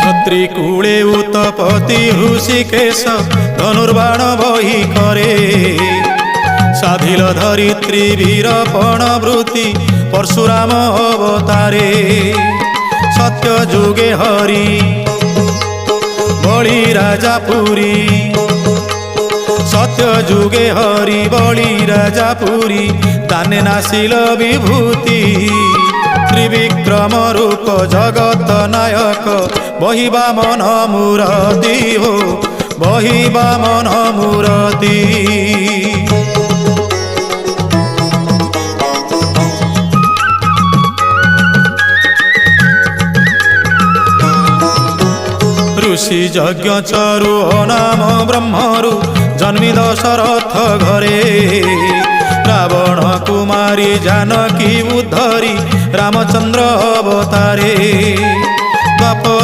छत्री कूले उत्तपति ऋषिकेश धनुर्बाण बही करे साधिल धरित्री वीर पणवृत्ति परशुराम अवतारे सत्य जुगे हरि बलि राजा पुरी सत्य जुगे हरि बलि राजा पुरी दाने नासिल विभूति त्रिविक्रम रूप जगत नायक बहिबा मन मूरति हो बहिबा मन मूरति। ऋषि यज्ञ चरु नाम ब्रह्मरु जन्मी दशरथ घरे रावण कुमारी जानकी उद्धरी रामचंद्र अवतारे।